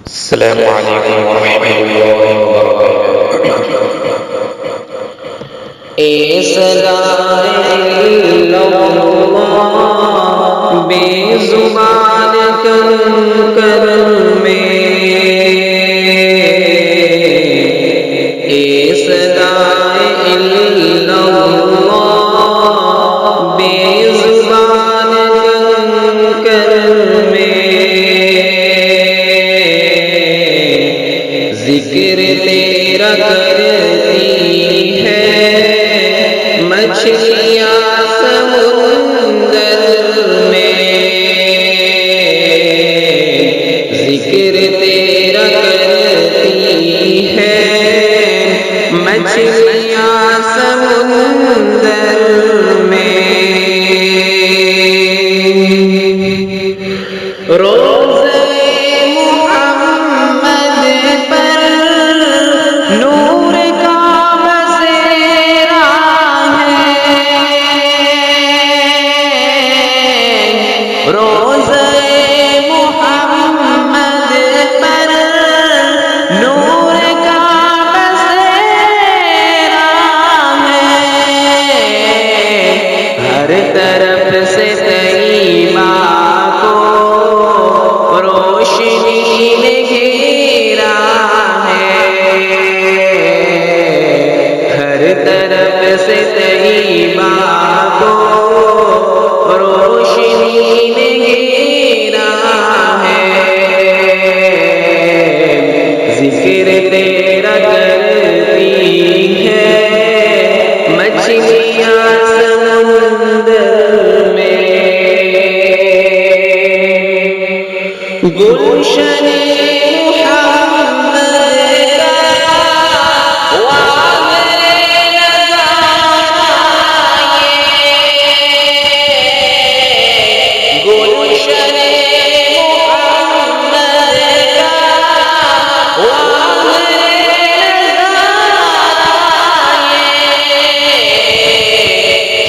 السلام علیکم ورحمۃ اللہ وبرکاتہ۔ اے صدا اللہ بے زبان کنکر میں، اے صدا اللہ بے زبان کنکر میں، ذکر تیرا کرتی ہے مچھلیاں سمندر میں، ذکر تیرا کرتی ہے مچھلیاں سمندر میں، روزے محمد پر نور کا بسیرا ہے، روزے محمد پر نور کا بسیرا ہے، ہر طرف سے طیبہ کو روشنی نے گھیرا ہے، ہر طرف سے طیبہ کو روشنی نے گھیرا ہے، ذکر تیرا کرتی ہے مچھلیاں سمندر میں، گلشن محمد کا واگر نظارہ یہ، گلشن محمد کا واگر نظارہ یہ،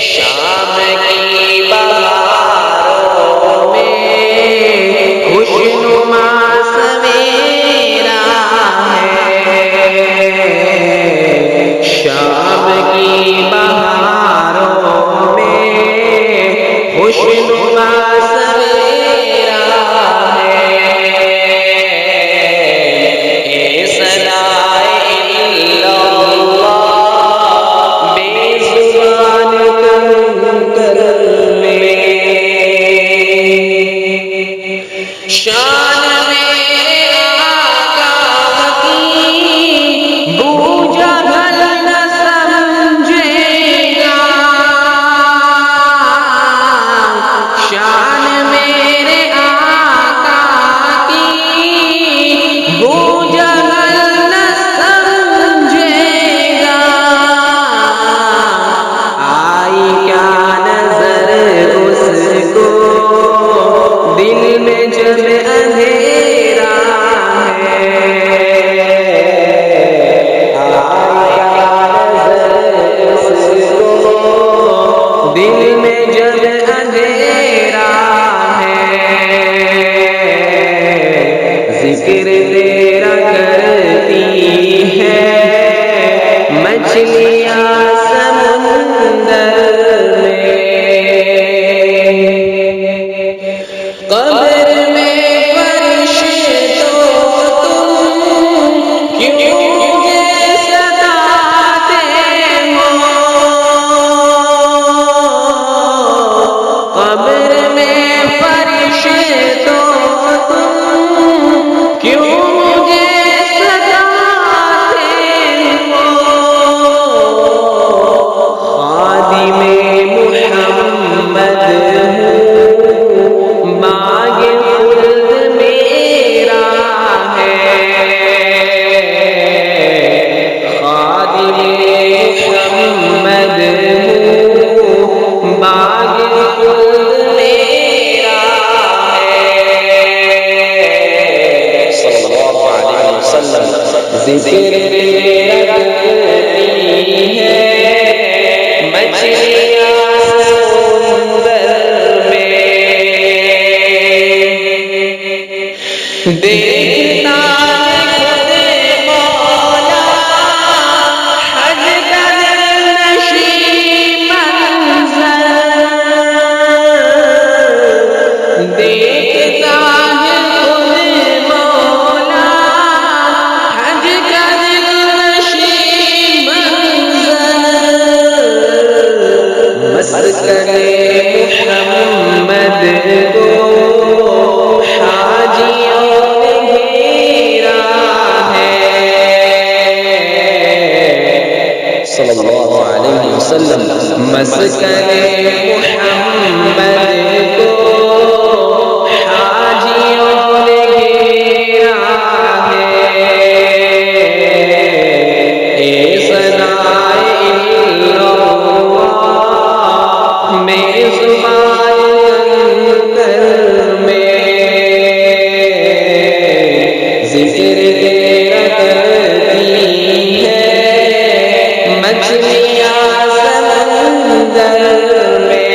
شام کی بہاروں میں خوشنما سویرا ہے، شام کی بہاروں میں خوشنما سویرا ہے، اے صدائے اللہ بے زبان کنکر میں، شان میرے آقا کی بوجھا بھل نہ سمجھے گا، شان میرے آقا کی بوجھا بھل نہ سمجھے گا، آئی کیا نظر اس کو دل میں جب اندھیرا ہے، آیا نظر اس کو دل میں جب اندھیرا ہے، ذکر تیرا کرتی ہے مچھلیاں سمندر میں، قبر میں فرشتوں تم کیوں مجھے ستاتے ہو، قبر میں فرشتوں تم کیوں مجھے ستاتے ہو، خادم محمد ہوں، باغ خلد میرا ہے، خادم محمد ہوں، باغ خلد میرا ہے، صلی اللہ علیہ وسلم۔ ذکر رکھتی ہے مچھلیاں سمندر میں، دیکھتا محمد کو حاجیوں نے گھیرا ہے، صلی اللہ علیہ وسلم مسکن محمد کو حاجیوں نے گھیرا ہے، اے ثنائے اللہ میری زبان اندر میں ذکر تیرا کرتی ہے مچھلیاں سمندر میں،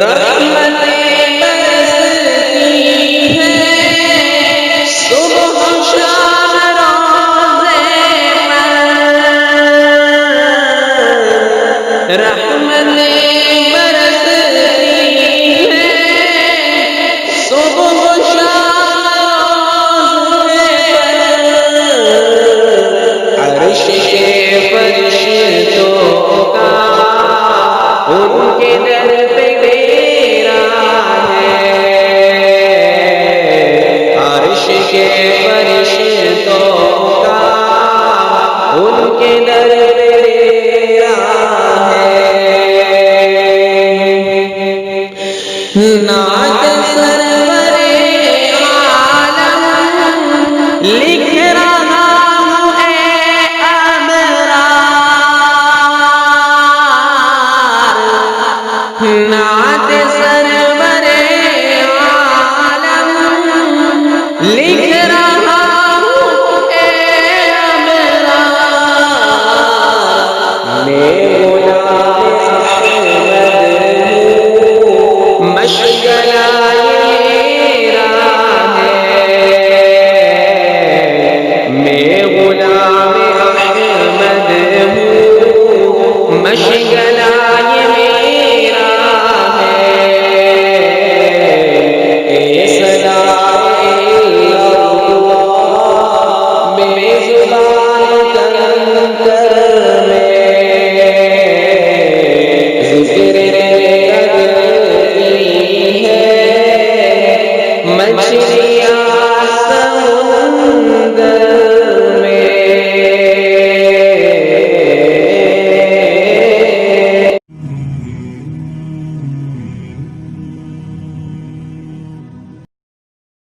رحمتیں برستی ہیں صبح شام رحمتیں برستی ہیں صبح شام، عرش کے فرشتوں کا ان کے در پہ ڈیرا ہے، عرش کے فرشتوں کا ان کے در پہ ڈیرا ہے، نعت سرور عالم لکھ رہا ہوں اے ابرار، نعت سرور عالم لکھ رہا ہوں اے ابرار، میں غلام مشغلہ میرا ہے، میں غلام احمد ہوں مشغلہ میرا ہے، اے ثنائے اللہ میری زبان اندر میں ذکر مچھلیاں